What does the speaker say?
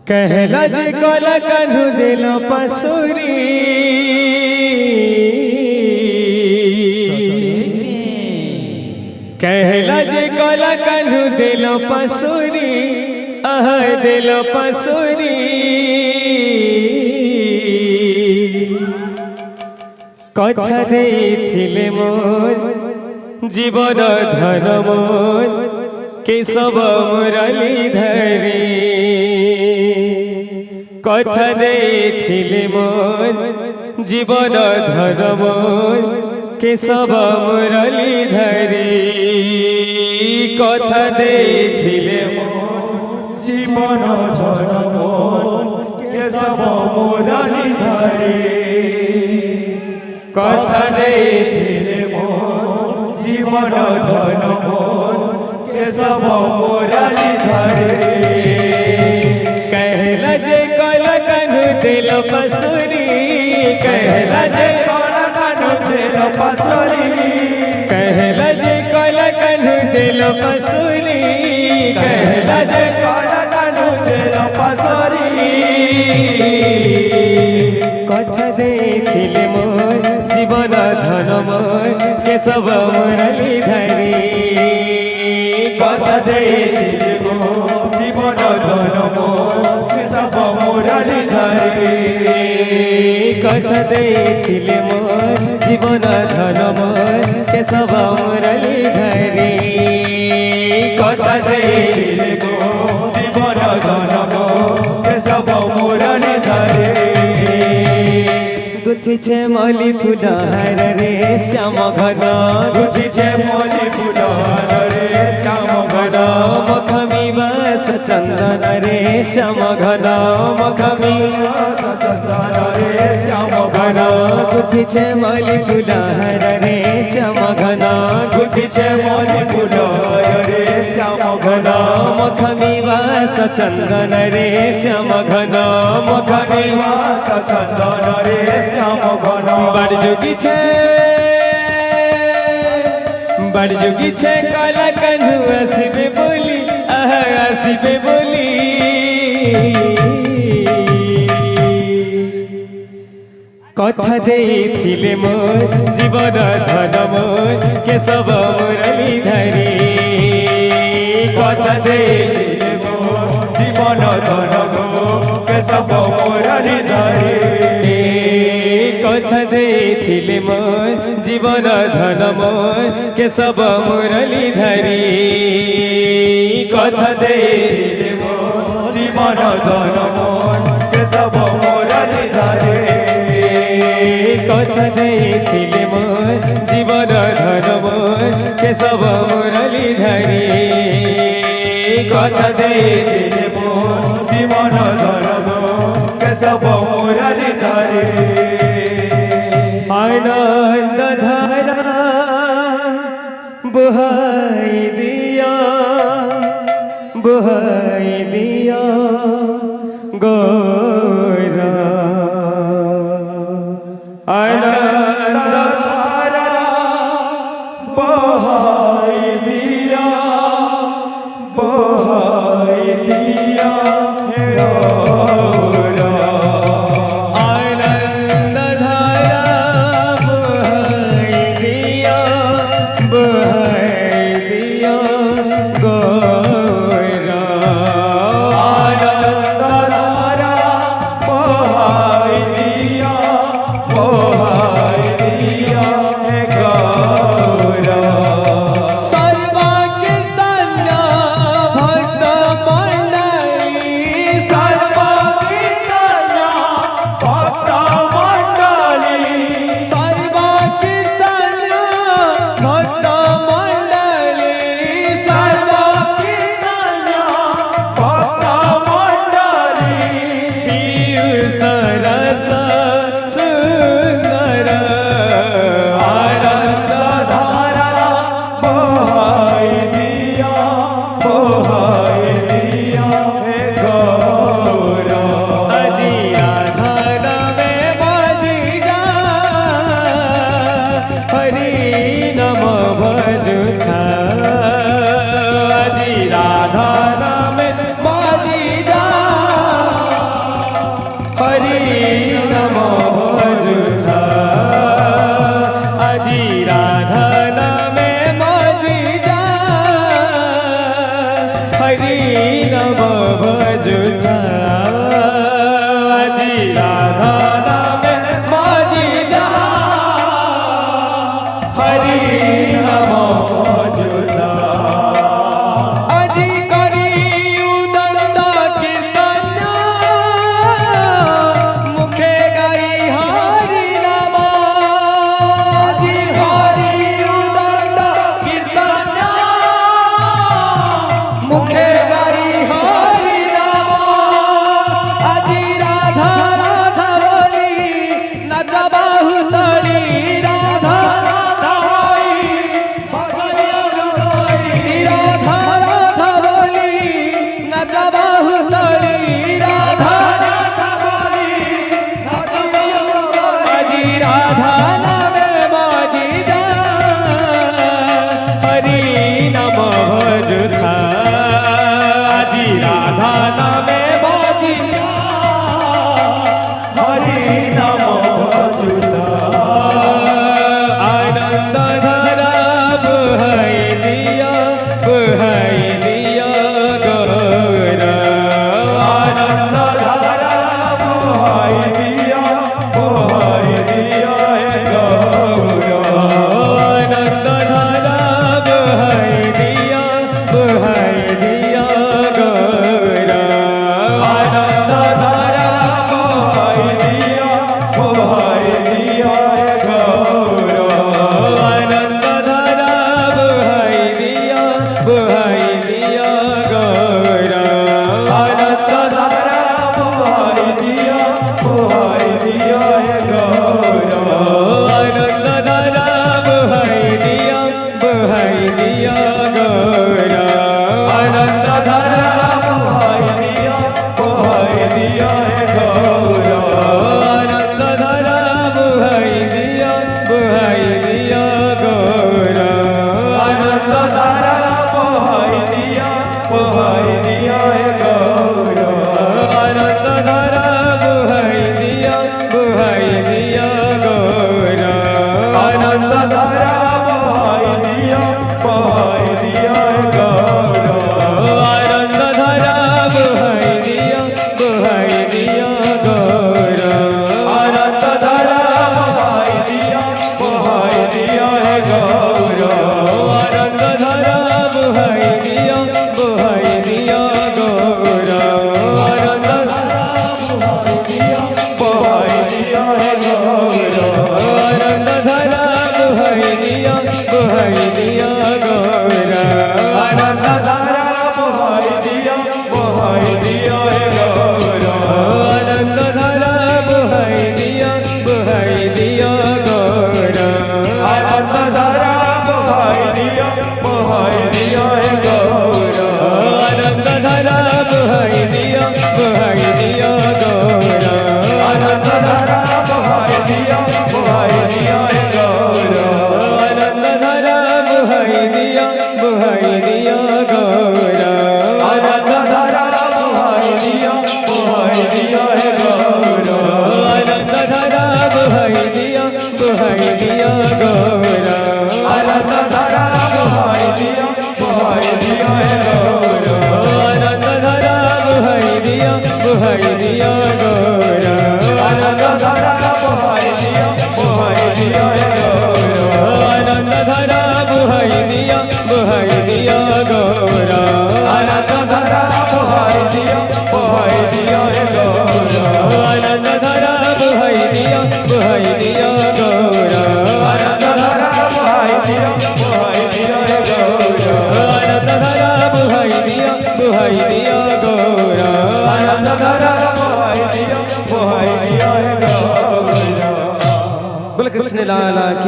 कहला जे कला कान्हू दिल पसुरी कहला जे कला कान्हू दिल पसुरी आह दिल पसुरी कथा देइथिले मोर जीवन धन मोर केशव मुरलीधरी कथा देइथिले मोर जीवन धन मोर केशव मुरलीधरी कथा देइथिले मोर जीवन धन मोर केशव मुरलीधरी कथा देइथिले मोर जीवन धन मोर केशव मुरलीधरी कहला जे कला कान्हू दिल पसुरी कहला जे कला कान्हू दिल पसुरी कहला जे कला कान्हू दिल पसुरी कहला जे कला कान्हू दिल पसुरी कथा देइथिले मोर जीवन धन मोर केशव मुरलीधरी कथा देइथिले मोर जीवन धन मोर केशव मुरलीधरी कथा देइथिले मोर जीवन धन मोर केशव मुरलीधरी कथा देइथिले मोर जीवन धन मोर केशव मुरलीधरी गुथिछे मली फुलहार रे श्याम घन गुथिछे मली फुलहार रे श्याम घन मखमी बास चंदन रे श्याम घन मखमी रे श्याम घन गुथिछे मली फुलहार रे श्याम घन गुथिछे मली फुलहार रे श्याम घन मखमी बास चंदन रे श्याम घन मखमी वास चंदन रे श्याम घन बड़ जोगी छे कला कान्हू आसिबे बोली आह आसिबे बोली कथा देइथिले मोर जीवन धन मोर केशव मुरलीधरी कथा देइथिले मोर जीवन धन मोर केशव मुरलीधरी कथा देइथिले मोर जीवन धन मोर केशव मुरलीधरी कथा देइथिले मोर जीवन धन मोर केशव मुरलीधरी कथा देइथिले मोर जीवन धन मोर केशव मुरलीधरी कथा देइथिले मोर जीवन धन मोर केशव मुरलीधरी आनंद धारा बुहाई दिया गोरा आनंद धारा बहाई दिया हे गौरा आनंद धारा बुहाई दिया गोरा आनंद धारा बुहाई दिया गौरा आनंद धारा बहाई दिया हे गौरा आनंद धारा बुहाई दिया गौरा आनंद धारा बहाई दिया हे गौरा आनंद धारा बुहाई दिया गौरा आनंद धारा बहाई दिया हे गौरा आनंद धारा बुहाई दिया गौरा आनंद धारा बहाई दिया हे गौरा बोल कृष्ण लाला की